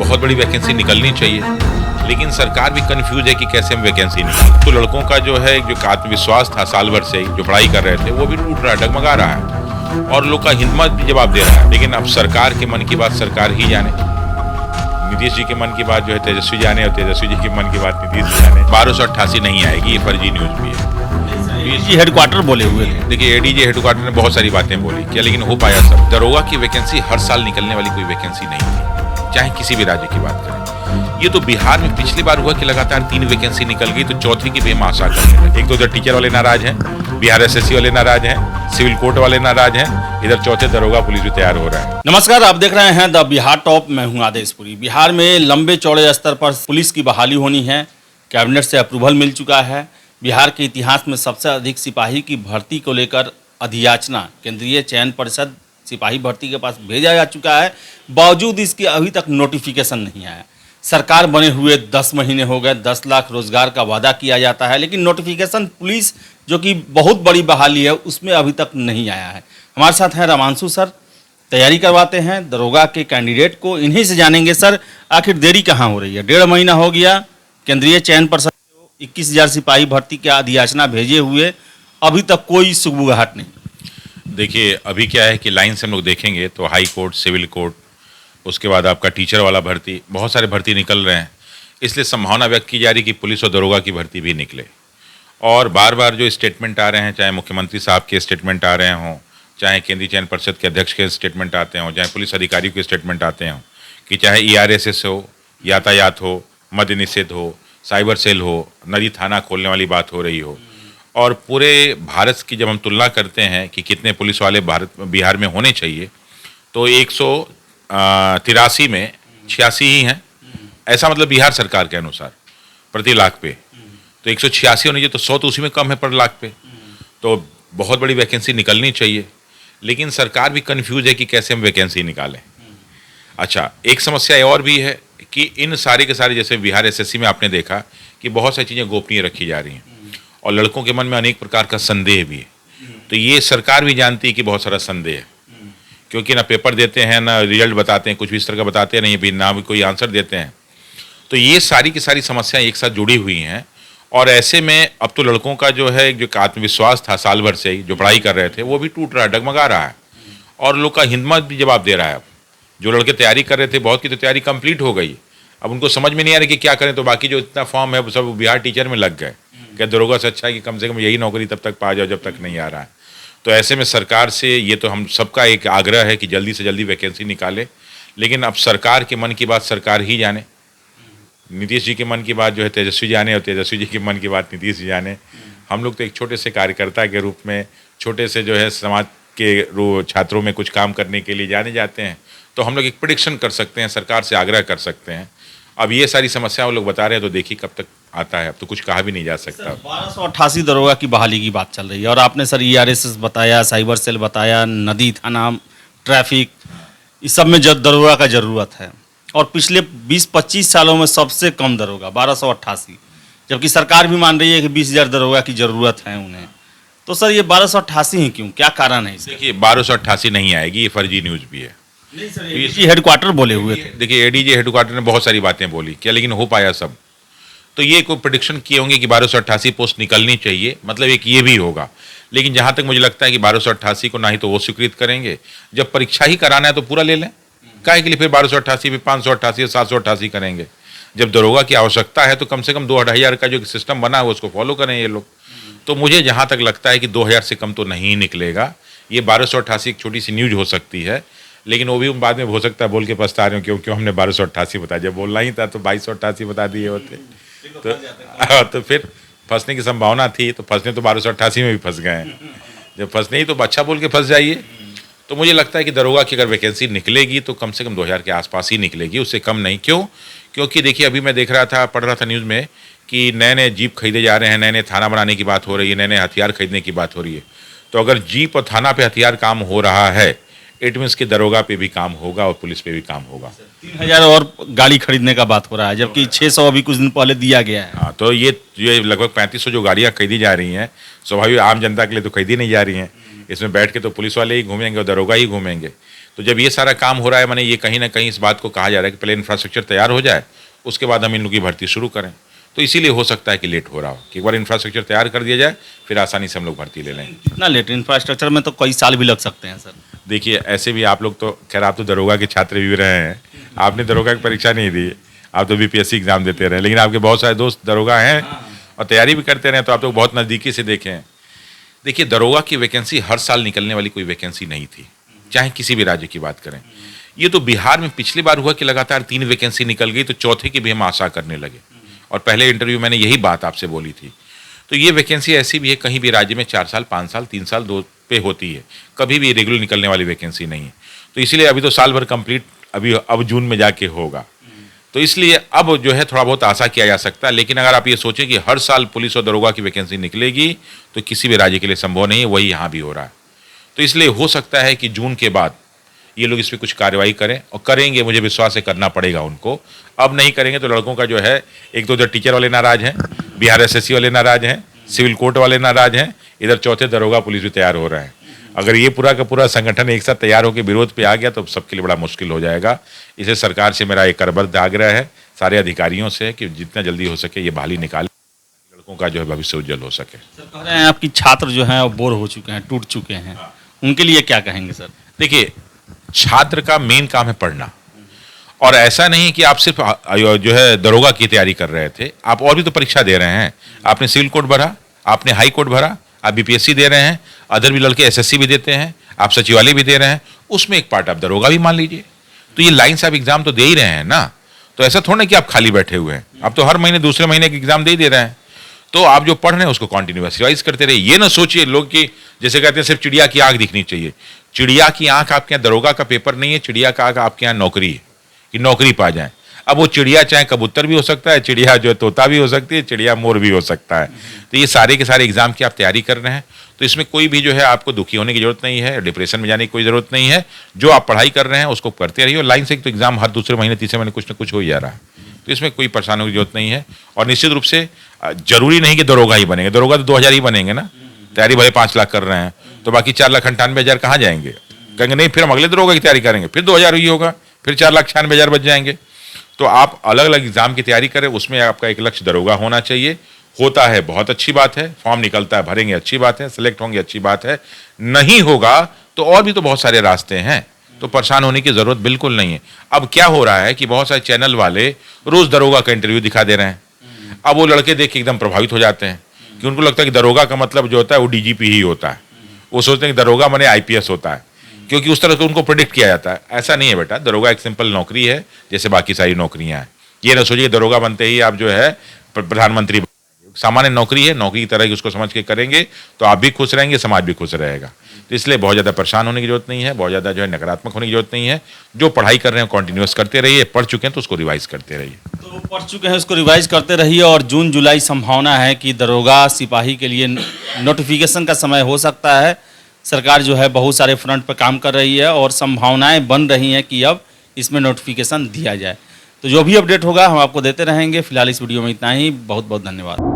बहुत बड़ी वैकेंसी निकलनी चाहिए, लेकिन सरकार भी कंफ्यूज है कि कैसे हम वैकेंसी निकालें। तो लड़कों का जो है जो आत्मविश्वास था साल भर से ही जो पढ़ाई कर रहे थे वो भी टूट रहा है, डगमगा रहा है और लोग का हिम्मत भी जवाब दे रहा है। लेकिन अब सरकार के मन की बात सरकार ही जाने, नीतीश जी के मन की बात जो है तेजस्वी जाने और तेजस्वी जी के मन की बात नीतीश जी जाने। 1288 नहीं आएगी, ये फर्जी न्यूज भी है। एडीजी हेडक्वार्टर बोले हुए थे। देखिए एडीजी हेडक्वार्टर ने बहुत सारी बातें बोली क्या, लेकिन हो पाया सब? दरोगा की वैकेंसी हर साल निकलने वाली कोई वैकेंसी नहीं थी, चाहे किसी भी राज्य की बात करें। ये तो बिहार में पिछली बार हुआ कि लगातार 3 वैकेंसी निकल गई, तो चौथी की बेम आशा करने लगे। एक तो उधर टीचर वाले नाराज हैं, बिहार एसएससी वाले नाराज हैं, सिविल कोर्ट वाले नाराज हैं, इधर चौथे दरोगा पुलिस भी तैयार हो रहा है। नमस्कार, आप देख रहे हैं द बिहार टॉप। मैं हूं आदेशपुरी। बिहार में लंबे चौड़े स्तर पर पुलिस की बहाली होनी है, कैबिनेट से अप्रूवल मिल चुका है। बिहार के इतिहास में सबसे अधिक सिपाही की भर्ती को लेकर अधियाचना केंद्रीय चयन परिषद सिपाही भर्ती के पास भेजा जा चुका है, बावजूद इसके अभी तक नोटिफिकेशन नहीं आया। सरकार बने हुए 10 महीने हो गए, 10 लाख रोजगार का वादा किया जाता है, लेकिन नोटिफिकेशन पुलिस जो कि बहुत बड़ी बहाली है उसमें अभी तक नहीं आया है। हमारे साथ हैं रामांशु सर, तैयारी करवाते हैं दरोगा के कैंडिडेट को, इन्हीं से जानेंगे सर आखिर देरी कहाँ हो रही है। 1.5 महीना हो गया केंद्रीय चयन परिषद 21,000 सिपाही भर्ती के अधियाचना भेजे हुए, अभी तक कोई सुगबुगाहट नहीं। देखिए अभी क्या है कि लाइन से हम लोग देखेंगे तो हाई कोर्ट, सिविल कोर्ट, उसके बाद आपका टीचर वाला भर्ती, बहुत सारे भर्ती निकल रहे हैं। इसलिए संभावना व्यक्त की जा रही कि पुलिस और दरोगा की भर्ती भी निकले। और बार बार जो स्टेटमेंट आ रहे हैं, चाहे मुख्यमंत्री साहब के स्टेटमेंट आ रहे हों, चाहे केंद्रीय चयन परिषद के अध्यक्ष के स्टेटमेंट आते हों, चाहे पुलिस अधिकारियों के स्टेटमेंट आते हों, कि चाहे ERSS हो, यातायात हो, मद्य निषेध हो, साइबर सेल हो, नदी थाना खोलने वाली बात हो रही हो, और पूरे भारत की जब हम तुलना करते हैं कि कितने पुलिस वाले बिहार में होने चाहिए, तो 183 में 86 ही हैं। ऐसा मतलब बिहार सरकार के अनुसार प्रति लाख पे, तो 186 होने चाहिए, तो 100 तो उसी में कम है पर लाख पे। तो बहुत बड़ी वैकेंसी निकलनी चाहिए, लेकिन सरकार भी कंफ्यूज है कि कैसे हम वैकेंसी निकालें। अच्छा, एक समस्या और भी है कि इन सारे के सारे, जैसे बिहार एसएससी में आपने देखा कि बहुत सारी चीज़ें गोपनीय रखी जा रही हैं और लड़कों के मन में अनेक प्रकार का संदेह भी है। तो ये सरकार भी जानती है कि बहुत सारा संदेह है, क्योंकि ना पेपर देते हैं, ना रिजल्ट बताते हैं, कुछ भी इस तरह का बताते नहीं, भी ना भी कोई आंसर देते हैं। तो ये सारी की सारी समस्याएं एक साथ जुड़ी हुई हैं, और ऐसे में अब तो लड़कों का जो है जो आत्मविश्वास था साल भर से ही जो पढ़ाई कर रहे थे वो भी टूट रहा है, डगमगा रहा है, और लोग का हिम्मत भी जवाब दे रहा है। अब जो लड़के तैयारी कर रहे थे, बहुत की तो तैयारी कंप्लीट हो गई, अब उनको समझ में नहीं आ रहा कि क्या करें, तो बाकी जो इतना फॉर्म है वो सब बिहार टीचर में लग गए। क्या दरोगा से अच्छा है कि कम से कम यही नौकरी तब तक पा जाओ जब तक नहीं आ रहा है। तो ऐसे में सरकार से ये तो हम सबका एक आग्रह है कि जल्दी से जल्दी वैकेंसी निकाले, लेकिन अब सरकार के मन की बात सरकार ही जाने, नीतीश जी के मन की बात जो है तेजस्वी जाने और तेजस्वी जी के मन की बात नीतीश जी जाने। हम लोग तो एक छोटे से कार्यकर्ता के रूप में, छोटे से जो है समाज के छात्रों में कुछ काम करने के लिए जाने जाते हैं, तो हम लोग एक प्रेडिक्शन कर सकते हैं, सरकार से आग्रह कर सकते हैं। अब ये सारी समस्या वो लोग बता रहे हैं, तो देखिए कब तक आता है, अब तो कुछ कहा भी नहीं जा सकता। 1288 दरोगा की बहाली की बात चल रही है, और आपने सर ERSS बताया, साइबर सेल बताया, नदी थाना, ट्रैफिक, इस सब में दरोगा का ज़रूरत है, और पिछले 20-25 सालों में सबसे कम दरोगा 1288, जबकि सरकार भी मान रही है कि 20,000 दरोगा की ज़रूरत है उन्हें। तो सर ये 1288 ही क्यों, क्या कारण है इसका? देखिए 1288 नहीं आएगी, ये फर्जी न्यूज़ भी है। नहीं सर, एडीजी हेडक्वार्टर बोले हुए थे। देखिए एडीजी हेडक्वार्टर ने बहुत सारी बातें बोली क्या, लेकिन हो पाया सब? तो ये कोई प्रेडिक्शन किए होंगे कि 1288 पोस्ट निकलनी चाहिए, मतलब एक ये भी होगा। लेकिन जहाँ तक मुझे लगता है कि 1288 को ना ही तो वो स्वीकृत करेंगे, जब परीक्षा ही कराना है तो पूरा ले लें, काहे के लिए फिर 1288 पे 588 या 788 करेंगे? जब दरोगा की आवश्यकता है तो कम से कम 2,500 का जो सिस्टम बना है उसको फॉलो करें ये लोग। तो मुझे जहाँ तक लगता है कि 2,000 से कम तो नहीं निकलेगा। ये 1288 एक छोटी सी न्यूज हो सकती है, लेकिन वो भी बाद में हो सकता है बोल के पछता रहे हो क्यों हमने 1288 बताया, जब बोलना ही था तो 2288 बता दिए होते। तो फिर फंसने की संभावना थी, तो फंसने तो 1288 में भी फंस गए हैं। जब फंसने ही तो अच्छा बोल के फंस जाइए। तो मुझे लगता है कि दरोगा की अगर वैकेंसी निकलेगी तो कम से कम 2,000 के आसपास ही निकलेगी, उससे कम नहीं। क्यों? क्योंकि देखिए अभी मैं देख रहा था, पढ़ रहा था न्यूज़ में कि नए नए जीप खरीदे जा रहे हैं, नए नए थाना बनाने की बात हो रही है, नए नए हथियार खरीदने की बात हो रही है। तो अगर जीप और थाना पे हथियार काम हो रहा है, इट मीन्स कि दरोगा पे भी काम होगा और पुलिस पे भी काम होगा। 3,000 और गाड़ी खरीदने का बात हो रहा है, जबकि 600 अभी कुछ दिन पहले दिया गया है। हाँ, तो ये लगभग 3500 जो गाड़ियाँ खरीदी जा रही हैं, स्वाभाविक आम जनता के लिए तो खरीदी नहीं जा रही हैं। इसमें बैठ के तो पुलिस वाले ही घूमेंगे और दरोगा ही घूमेंगे। तो जब ये सारा काम हो रहा है, माने ये कहीं ना कहीं इस बात को कहा जा रहा है कि पहले इंफ्रास्ट्रक्चर तैयार हो जाए, उसके बाद हम इन लोगों की भर्ती शुरू करें। तो इसीलिए हो सकता है कि लेट हो रहा हो, कि एक बार इंफ्रास्ट्रक्चर तैयार कर दिया जाए, फिर आसानी से हम लोग भर्ती ले लें। कितना लेट? इंफ्रास्ट्रक्चर में तो कई साल भी लग सकते हैं सर। देखिए, ऐसे भी आप लोग तो खैर, आप तो दरोगा के छात्र भी रहे हैं, आपने दरोगा की परीक्षा नहीं दी, आप तो बीपीएससी एग्जाम देते रहे, लेकिन आपके बहुत सारे दोस्त दरोगा हैं और तैयारी भी करते रहे, तो आप लोग बहुत नज़दीकी से देखे हैं। देखिए, दरोगा की वैकेंसी हर साल निकलने वाली कोई वैकेंसी नहीं थी, चाहे किसी भी राज्य की बात करें। ये तो बिहार में पिछली बार हुआ कि लगातार 3 वैकेंसी निकल गई, तो चौथे की भी हम आशा करने लगे, और पहले इंटरव्यू मैंने यही बात आपसे बोली थी। तो ये वैकेंसी ऐसी भी है, कहीं भी राज्य में 4 साल, 5 साल, 3 साल, 2 पे होती है, कभी भी रेगुलर निकलने वाली वैकेंसी नहीं है। तो इसीलिए अभी तो साल भर कंप्लीट अभी अब जून में जाके होगा, तो इसलिए अब जो है थोड़ा बहुत आशा किया जा सकता है। लेकिन अगर आप ये सोचें कि हर साल पुलिस और दरोगा की वैकेंसी निकलेगी, तो किसी भी राज्य के लिए संभव नहीं है, वही यहाँ भी हो रहा है। तो इसलिए हो सकता है कि जून के बाद ये लोग इस पर कुछ कार्रवाई करें, और करेंगे, मुझे विश्वास है करना पड़ेगा उनको। अब नहीं करेंगे तो लड़कों का जो है, एक तो उधर टीचर वाले नाराज हैं, बिहार एसएससी वाले नाराज हैं, सिविल कोर्ट वाले नाराज हैं, इधर चौथे दरोगा पुलिस भी तैयार हो रहे हैं। अगर ये पूरा का पूरा संगठन एक साथ तैयार होकर विरोध पे आ गया, तो सबके लिए बड़ा मुश्किल हो जाएगा। इसे सरकार से मेरा एक करबद्ध आग्रह है, सारे अधिकारियों से, कि जितना जल्दी हो सके ये बहाली निकालें, लड़कों का जो है भविष्य उज्जवल हो सके। सर कह रहे हैं आपकी छात्र जो हैं वो बोर हो चुके हैं, टूट चुके हैं, उनके लिए क्या कहेंगे सर? देखिए, छात्र का मेन काम है पढ़ना, और ऐसा नहीं कि आप सिर्फ जो है दरोगा की तैयारी कर रहे थे, आप और भी तो परीक्षा दे रहे हैं। आपने सिविल कोर्ट भरा, आपने हाई कोर्ट भरा, आप बीपीएससी दे रहे हैं, अदर भी लड़के एसएससी भी देते हैं, आप सचिवालय भी दे रहे हैं, उसमें एक पार्ट आप दरोगा भी मान लीजिए। तो ये लाइन से आप एग्जाम तो दे ही रहे हैं ना, तो ऐसा थोड़ा ना कि आप खाली बैठे हुए हैं, आप तो हर महीने दूसरे महीने के एग्जाम दे ही दे रहे हैं। तो आप जो पढ़ रहे हैं उसको कॉन्टिन्यूअस रिवाइज करते रहिए। ये ना सोचिए लोग कि जैसे कहते हैं सिर्फ चिड़िया की आंख दिखनी चाहिए। चिड़िया की आंख आपके यहाँ दरोगा का पेपर नहीं है, चिड़िया का आंख आपके यहाँ नौकरी है, कि नौकरी पा जाए। अब वो चिड़िया चाहे कबूतर भी हो सकता है, चिड़िया जो है तोता भी हो सकती है, चिड़िया मोर भी हो सकता है। तो ये सारे के सारे एग्जाम की आप तैयारी कर रहे हैं, तो इसमें कोई भी जो है आपको दुखी होने की जरूरत नहीं है, डिप्रेशन में जाने की कोई जरूरत नहीं है। जो आप पढ़ाई कर रहे हैं उसको करते रहिए, और लाइन से तो एग्जाम हर दूसरे महीने तीसरे महीने कुछ ना कुछ हो ही जा रहा है, तो इसमें कोई परेशानी की जरूरत नहीं है। और निश्चित रूप से जरूरी नहीं कि दरोगा ही बनेंगे, दरोगा तो 2000 ही बनेंगे ना, तैयारी भले 5 लाख कर रहे हैं, तो बाकी 4,98,000 कहाँ जाएंगे? कहेंगे नहीं, फिर हम अगले दरोगा की तैयारी करेंगे, फिर 2000 ही होगा, फिर 4,96,000 बच जाएंगे। तो आप अलग अलग एग्जाम की तैयारी करें, उसमें आपका एक लक्ष्य दरोगा होना चाहिए। होता है बहुत अच्छी बात है, फॉर्म निकलता है भरेंगे अच्छी बात है, सेलेक्ट होंगे अच्छी बात है, नहीं होगा तो और भी तो बहुत सारे रास्ते हैं, तो परेशान होने की जरूरत बिल्कुल नहीं है। अब क्या हो रहा है कि बहुत सारे चैनल वाले रोज दरोगा का इंटरव्यू दिखा दे रहे हैं। अब वो लड़के देख के एकदम प्रभावित हो जाते हैं, कि उनको लगता है कि दरोगा का मतलब जो होता है वो डीजीपी ही होता है। वो सोचते हैं कि दरोगा माने आईपीएस होता है, क्योंकि उस तरह से उनको प्रेडिक्ट किया जाता है। ऐसा नहीं है बेटा, दरोगा एक सिंपल नौकरी है जैसे बाकी सारी नौकरियां हैं। ये ना सोचिए दरोगा बनते ही आप जो है प्रधानमंत्री, सामान्य नौकरी है, नौकरी की तरह की उसको समझ के करेंगे तो आप भी खुश रहेंगे, समाज भी खुश रहेगा। तो इसलिए बहुत ज़्यादा परेशान होने की जरूरत नहीं है, बहुत ज़्यादा जो है नकारात्मक होने की जरूरत नहीं है। जो पढ़ाई कर रहे हैं कॉन्टिन्यूस करते रहिए, पढ़ चुके हैं तो उसको रिवाइज करते रहिए। तो पढ़ चुके हैं उसको रिवाइज करते रहिए, और जून जुलाई संभावना है कि दरोगा सिपाही के लिए नोटिफिकेशन का समय हो सकता है। सरकार जो है बहुत सारे फ्रंट पर काम कर रही है, और संभावनाएं बन रही हैं कि अब इसमें नोटिफिकेशन दिया जाए। तो जो भी अपडेट होगा हम आपको देते रहेंगे। फिलहाल इस वीडियो में इतना ही, बहुत बहुत धन्यवाद।